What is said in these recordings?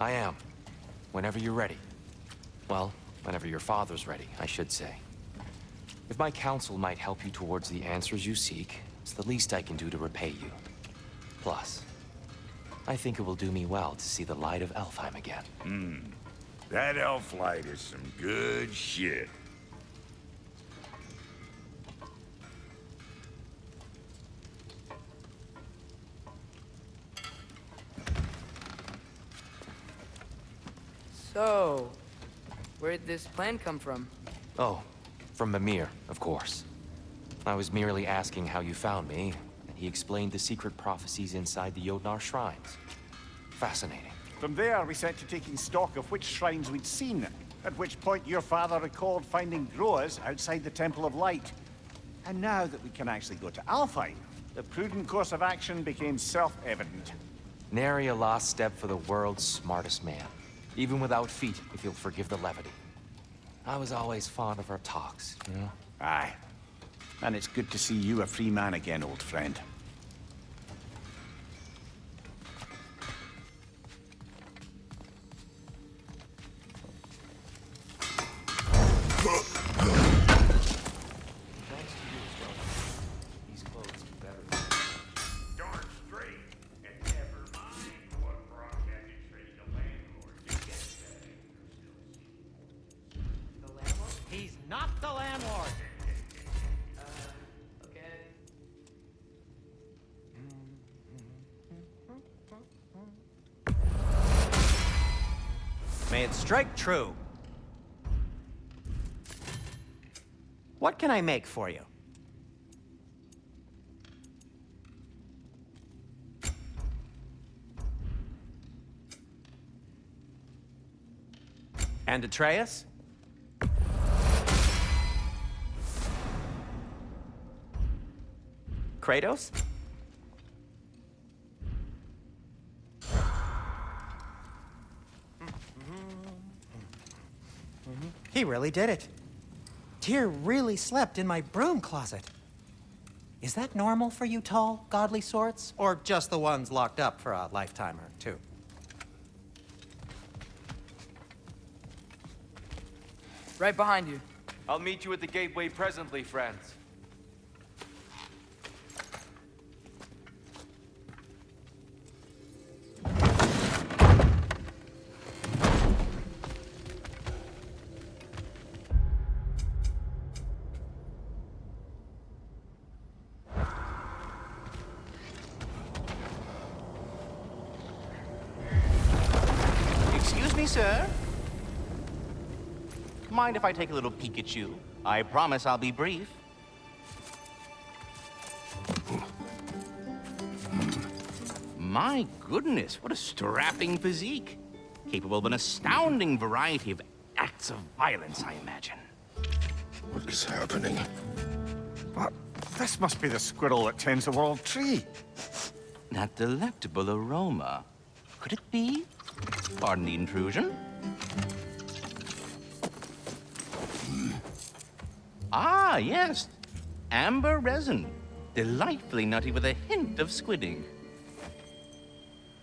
I am. Whenever you're ready. Well, whenever your father's ready, I should say. If my counsel might help you towards the answers you seek, it's the least I can do to repay you. Plus, I think it will do me well to see the light of Elfheim again. That elf light is some good shit. So, where'd this plan come from? Oh, from Mimir, of course. I was merely asking how you found me, and he explained the secret prophecies inside the Jotnar shrines. Fascinating. From there, we set to taking stock of which shrines we'd seen, at which point your father recalled finding growers outside the Temple of Light. And now that we can actually go to Alfheim, the prudent course of action became self-evident. Nary a lost step for the world's smartest man. Even without feet, if you'll forgive the levity. I was always fond of our talks, you know? Aye. And it's good to see you a free man again, old friend. Darn straight, and never mind what broadcasting traded the landlord to get that The landlord? He's not the landlord! Okay. May it strike true. What can I make for you? And Atreus? Kratos? He really did it. Tyr really slept in my broom closet. Is that normal for you tall, godly sorts? Or just the ones locked up for a lifetime or two? Right behind you. I'll meet you at the gateway presently, friends. Excuse me, sir. Mind if I take a little peek at you? I promise I'll be brief. My goodness, what a strapping physique. Capable of an astounding variety of acts of violence, I imagine. What is happening? What? This must be the squirrel that tends the world tree. That delectable aroma. Could it be? Pardon the intrusion. Ah, yes. Amber resin. Delightfully nutty with a hint of squidding.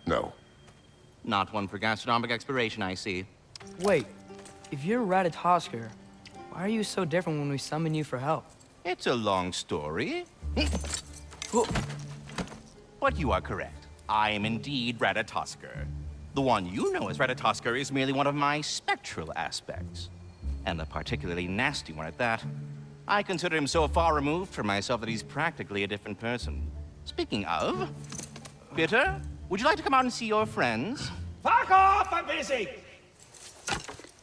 No. Not one for gastronomic exploration, I see. Wait, if you're Ratatoskr, why are you so different when we summon you for help? It's a long story. But you are correct. I am indeed Ratatoskr. The one you know as Ratatoskr is merely one of my spectral aspects. And a particularly nasty one at that. I consider him so far removed from myself that he's practically a different person. Speaking of, Bitter, would you like to come out and see your friends? Fuck off! I'm busy!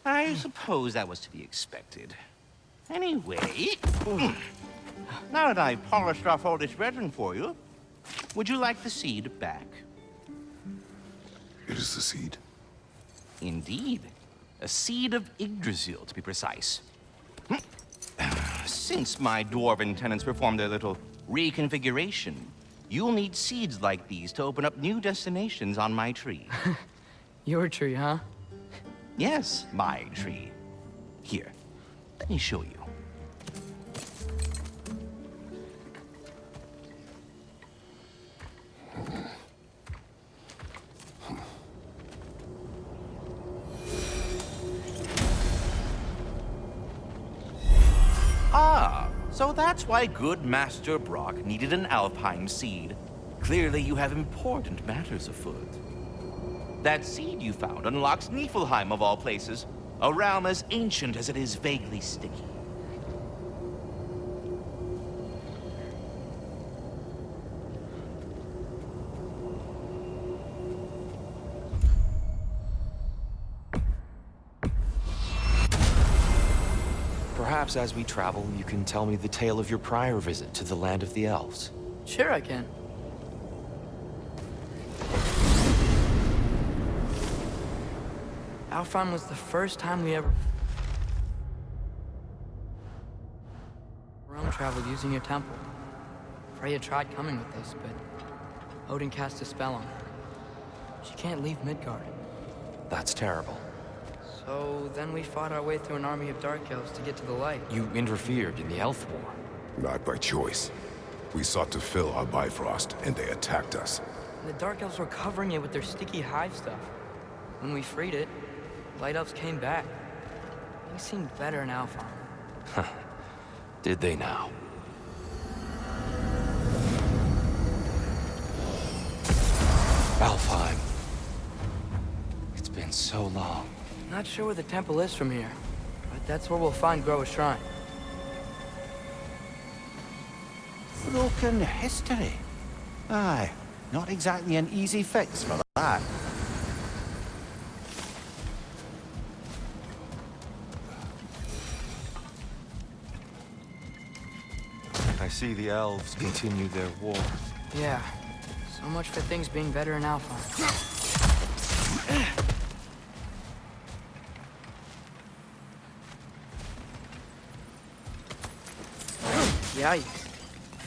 I suppose that was to be expected. Anyway, now that I've polished off all this resin for you, would you like the seed back? It is the seed. Indeed. A seed of Yggdrasil, to be precise. Since my dwarven tenants performed their little reconfiguration, you'll need seeds like these to open up new destinations on my tree. Your tree, huh? Yes, my tree. Here, let me show you. So that's why good Master Brock needed an Alpine seed. Clearly you have important matters afoot. That seed you found unlocks Niflheim of all places, a realm as ancient as it is vaguely sticky. Perhaps as we travel, you can tell me the tale of your prior visit to the land of the elves. Sure I can. Alfheim was the first time we ever realm traveled using your temple. Freya tried coming with us, but Odin cast a spell on her. She can't leave Midgard. That's terrible. So then we fought our way through an army of dark elves to get to the light. You interfered in the Elf War. Not by choice. We sought to fill our Bifrost, and they attacked us. And the dark elves were covering it with their sticky hive stuff. When we freed it, light elves came back. Things seemed better in Alfheim. Did they now? Alfheim. It's been so long. Not sure where the temple is from here, but that's where we'll find Groa's shrine. Broken history. Aye, not exactly an easy fix for that. I see the elves continue their war. Yeah, so much for things being better in Alfheim. Yikes.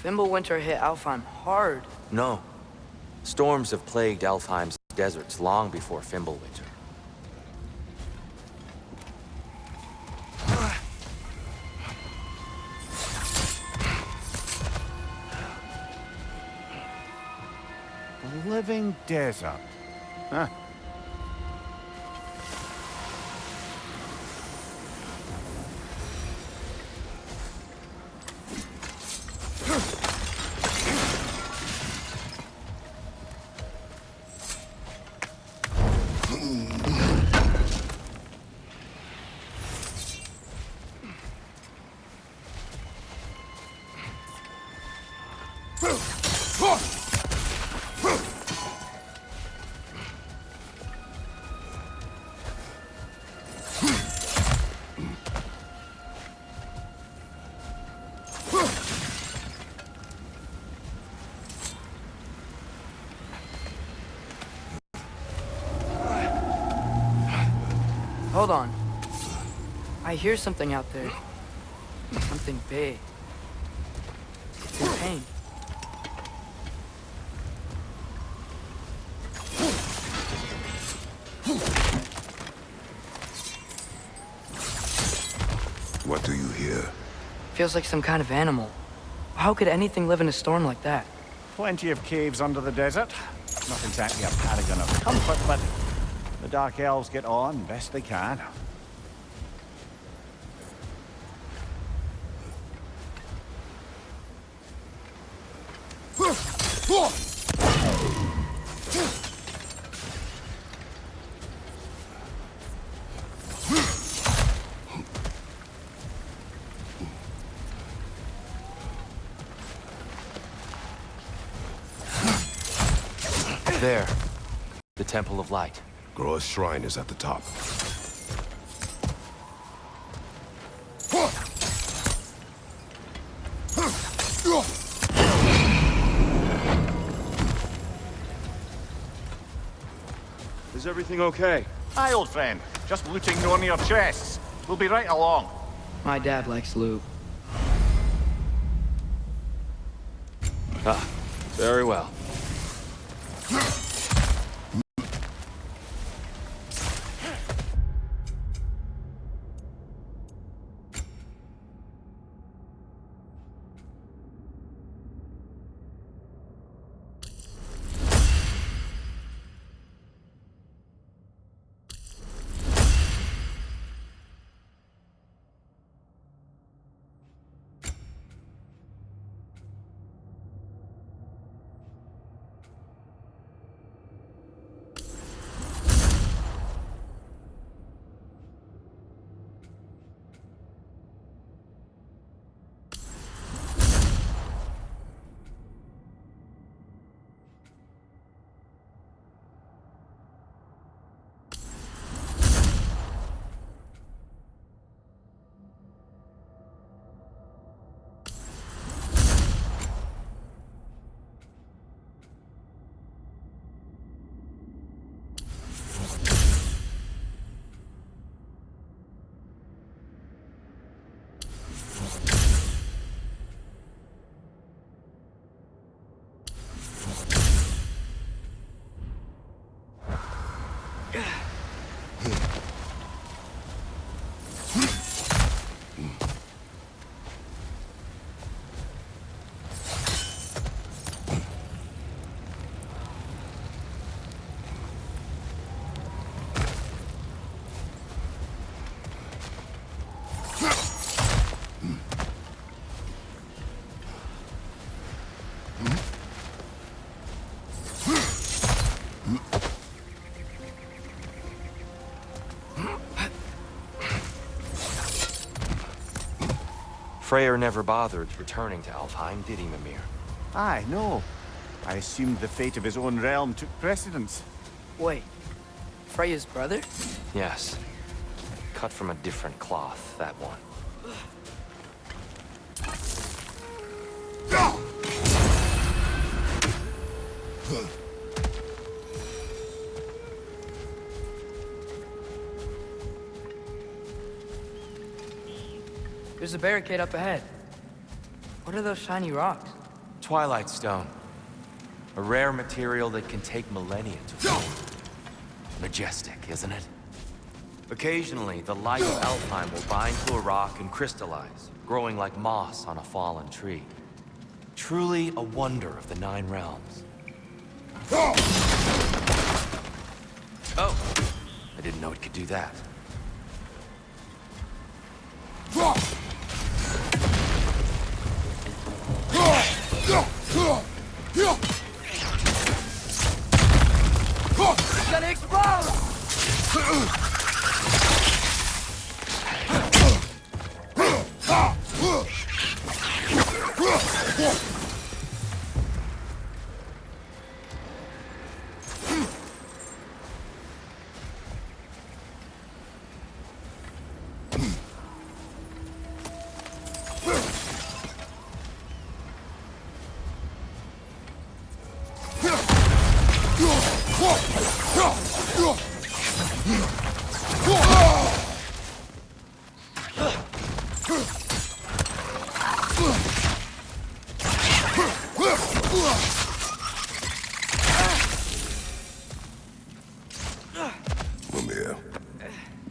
Fimbulwinter hit Alfheim hard. No. Storms have plagued Alfheim's deserts long before Fimbulwinter. A living desert. Huh. Hold on. I hear something out there. Something big. It's in pain. What do you hear? Feels like some kind of animal. How could anything live in a storm like that? Plenty of caves under the desert. Not exactly a paragon of comfort, but the Dark Elves get on best they can. There. The Temple of Light. Groa's shrine is at the top. Is everything okay? Hi, old friend. Just looting one of your chests. We'll be right along. My dad likes loot. Ah, very well. Freyr never bothered returning to Alfheim, did he, Mimir? Aye, no. I assumed the fate of his own realm took precedence. Wait, Freya's brother? Yes. Cut from a different cloth, that one. There's a barricade up ahead. What are those shiny rocks? Twilight Stone. A rare material that can take millennia to form. Majestic, isn't it? Occasionally, the light of Alfheim will bind to a rock and crystallize, growing like moss on a fallen tree. Truly a wonder of the Nine Realms. Oh! I didn't know it could do that. It's gonna explode! Mimir,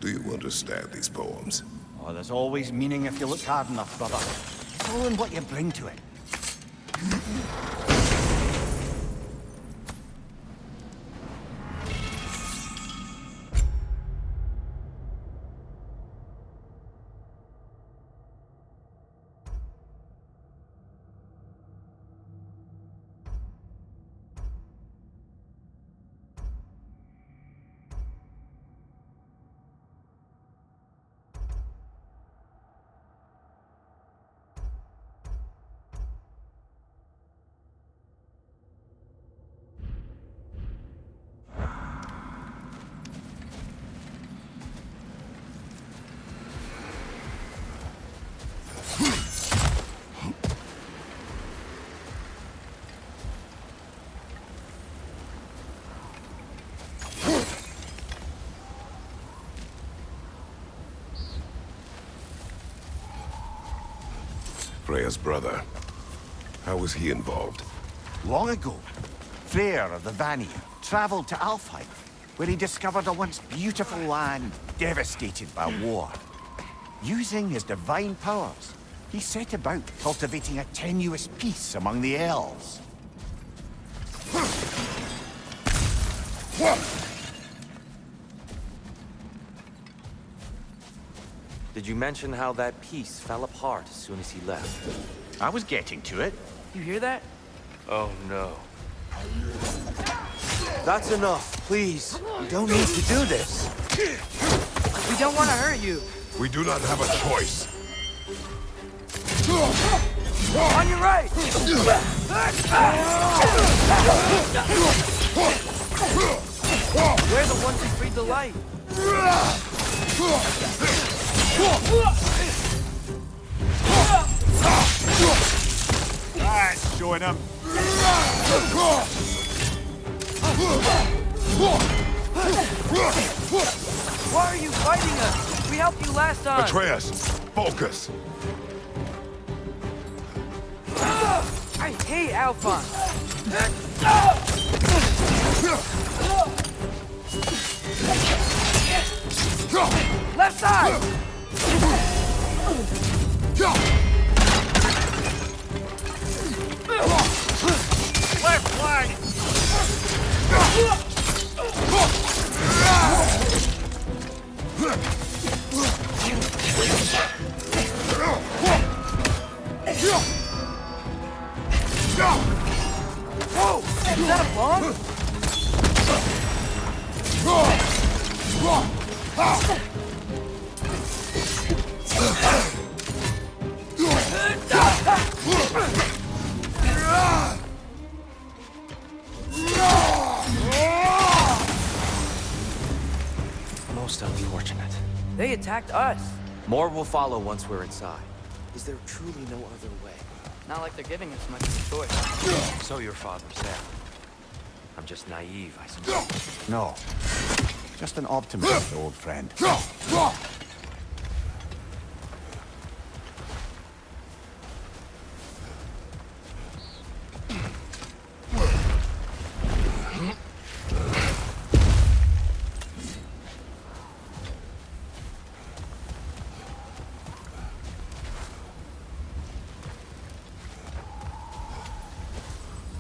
do you understand these poems? Oh, there's always meaning if you look hard enough, brother. It's all in what you bring to it. Freya's brother. How was he involved? Long ago, Freyr of the Vanir traveled to Alfheim, where he discovered a once beautiful land devastated by war. Using his divine powers, he set about cultivating a tenuous peace among the elves. Did you mention how that piece fell apart as soon as he left? I was getting to it. You hear that? Oh no. That's enough, please. You don't need to do this. We don't want to hurt you. We do not have a choice. On your right! We're the ones who freed the light. That's showing him. Why are you fighting us? We helped you last time. Atreus, focus. I hate Alphonse. Left side! Left flank! Whoa! Is that a bomb? Most unfortunate. They attacked us. More will follow once we're inside. Is there truly no other way? Not like they're giving us much of a choice. So your father said. I'm just naive, I suppose. No. Just an optimist, old friend.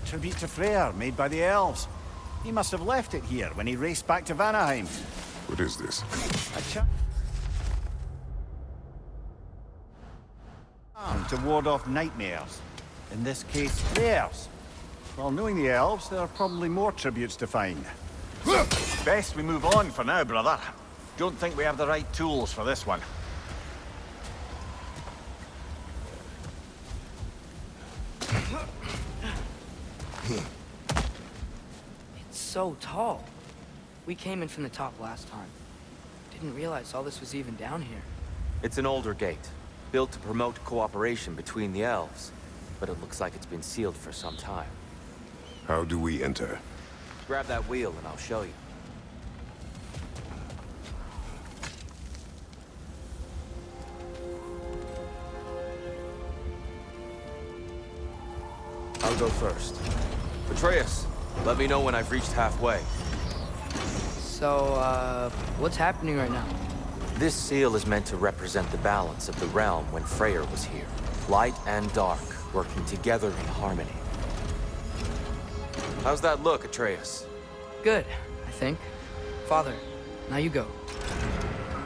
Tribute to Freyr, made by the elves. He must have left it here when he raced back to Vanaheim. What is this? To ward off nightmares. In this case, theirs. Well, knowing the elves, there are probably more tributes to find. Best we move on for now, brother. Don't think we have the right tools for this one. It's so tall. We came in from the top last time. Didn't realize all this was even down here. It's an older gate, built to promote cooperation between the elves. But it looks like it's been sealed for some time. How do we enter? Grab that wheel and I'll show you. I'll go first. Atreus, let me know when I've reached halfway. So, what's happening right now? This seal is meant to represent the balance of the realm when Freyr was here. Light and dark, working together in harmony. How's that look, Atreus? Good, I think. Father, now you go.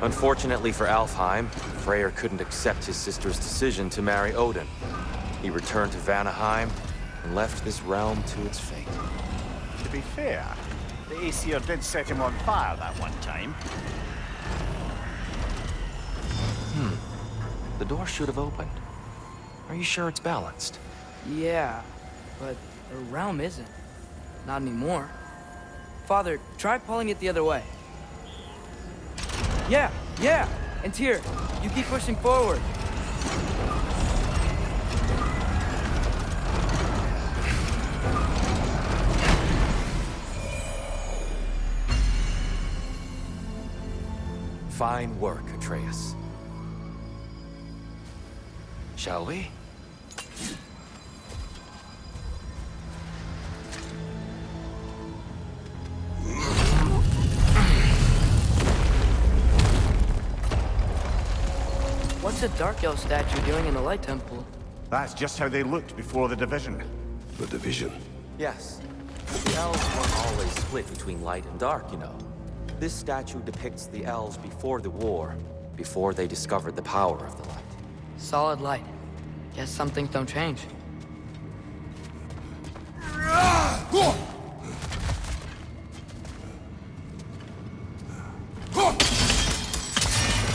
Unfortunately for Alfheim, Freyr couldn't accept his sister's decision to marry Odin. He returned to Vanaheim and left this realm to its fate. To be fair, the Aesir did set him on fire that one time. The door should have opened. Are you sure it's balanced? Yeah, but the realm isn't. Not anymore. Father, try pulling it the other way. Yeah! And Tyr, you keep pushing forward. Fine work, Atreus. Shall we? What's a Dark Elf statue doing in the Light Temple? That's just how they looked before the division. The division. Yes. The elves weren't always split between light and dark, you know. This statue depicts the elves before the war, before they discovered the power of the light. Solid light. Guess some things don't change.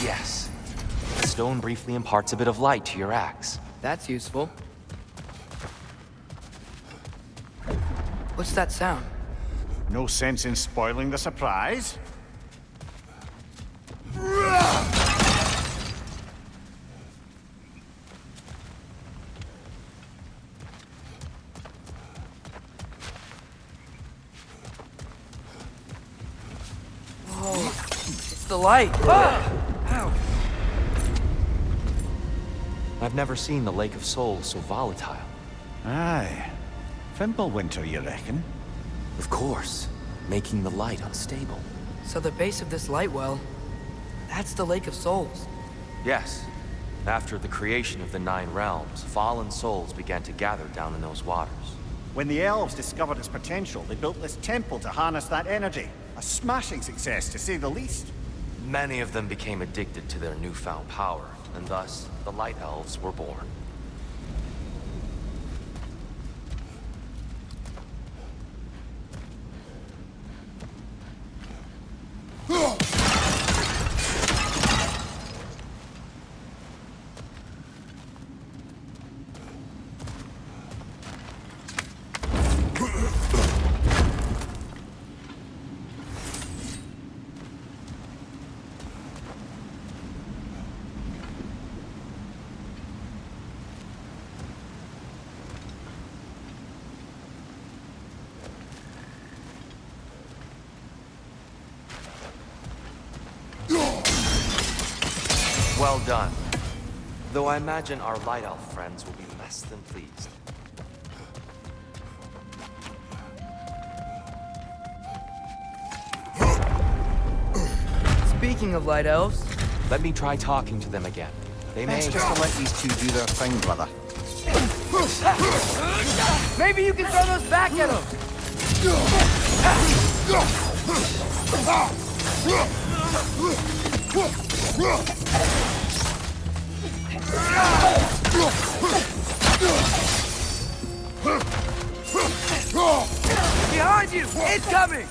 Yes. The stone briefly imparts a bit of light to your axe. That's useful. What's that sound? No sense in spoiling the surprise. Whoa, it's the light. Ah! Ow. I've never seen the Lake of Souls so volatile. Aye. Fimbulwinter, you reckon? Of course, making the light unstable. So the base of this light well, that's the Lake of Souls. Yes. After the creation of the Nine Realms, fallen souls began to gather down in those waters. When the elves discovered its potential, they built this temple to harness that energy. A smashing success, to say the least. Many of them became addicted to their newfound power, and thus, the Light Elves were born. Well done. Though I imagine our Light Elf friends will be less than pleased. Speaking of Light Elves, Let me try talking to them again. They may... Best just to let these two do their thing, brother. maybe you can throw those back at them! Behind you! Incoming!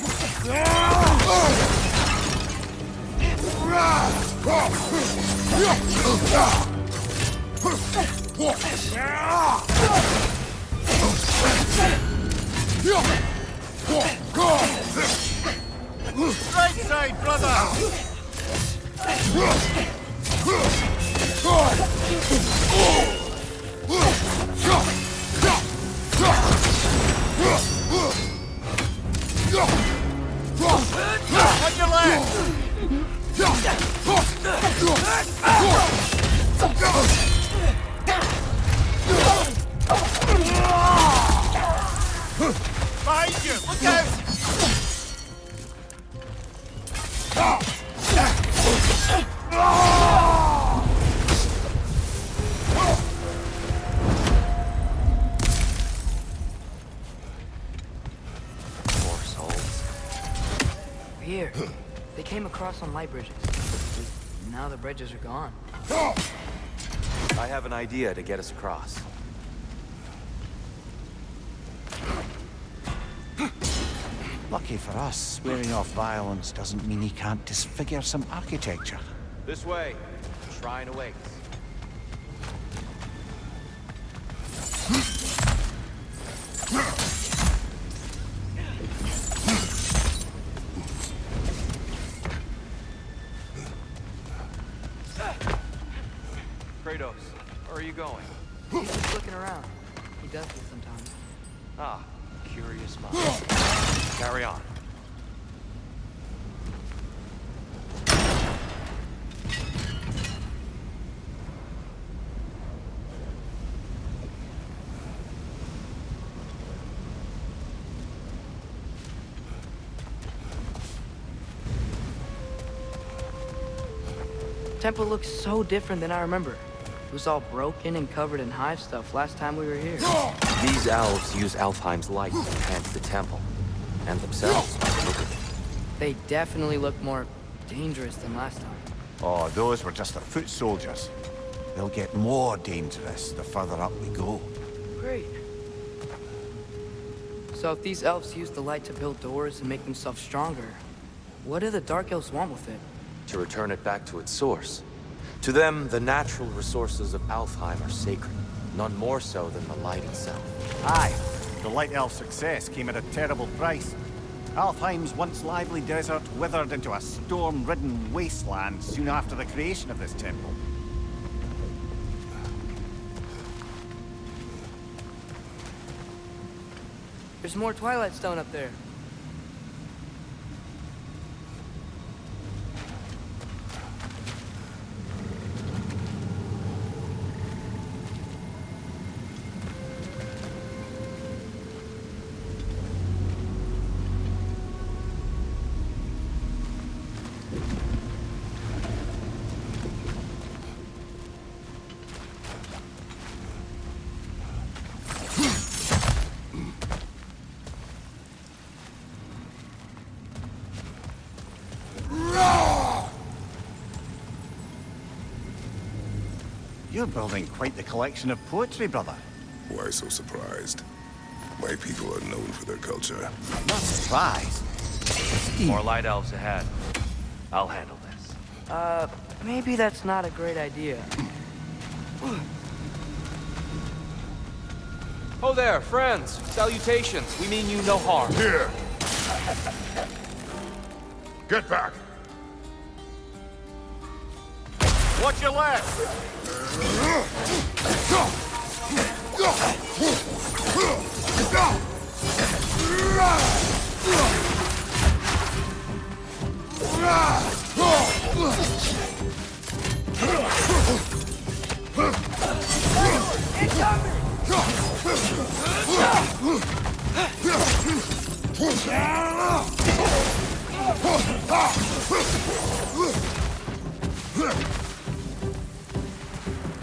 Right side, brother! On your left! Behind you! Look out! Poor souls. Here. They came across on light bridges. Now the bridges are gone. I have an idea to get us across. Lucky for us, swearing off violence doesn't mean he can't disfigure some architecture. This way. The shrine awaits. Kratos, where are you going? He's just looking around. He does this sometimes. Ah, curious mind. Carry on. Temple looks so different than I remember. It was all broken and covered in hive stuff last time we were here. These elves use Alfheim's light to enhance the temple. And themselves, look at it. They definitely look more dangerous than last time. Oh, those were just the foot soldiers. They'll get more dangerous the further up we go. Great. So if these elves use the light to build doors and make themselves stronger, what do the Dark Elves want with it? To return it back to its source. To them, the natural resources of Alfheim are sacred, none more so than the light itself. Aye, the Light Elf's success came at a terrible price. Alfheim's once lively desert withered into a storm-ridden wasteland soon after the creation of this temple. There's more Twilight Stone up there. You're building quite the collection of poetry, brother. Why so surprised? My people are known for their culture. Not surprised. More light elves ahead. I'll handle this. Maybe that's not a great idea. Oh there, friends. Salutations. We mean you no harm. Here! Get back! Watch your left!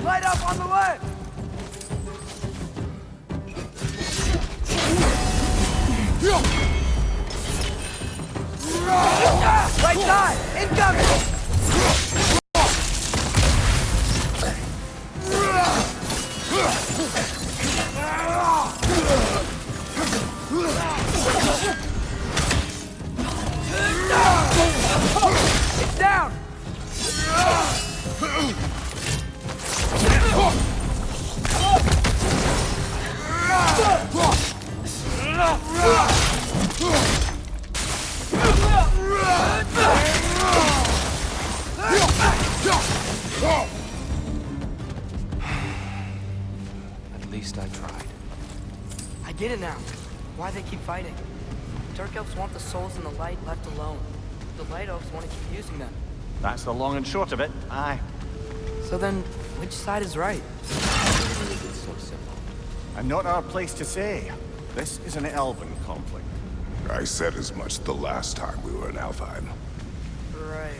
Light up on the left! Right side! Incoming! It's down! At least I tried. I get it now. Why they keep fighting. Dark Elves want the souls in the light left alone. The Light Elves want to keep using them. That's the long and short of it, aye. So then, which side is right? It's so simple. And not our place to say. This is an elven conflict. I said as much the last time we were in Alfheim. Right.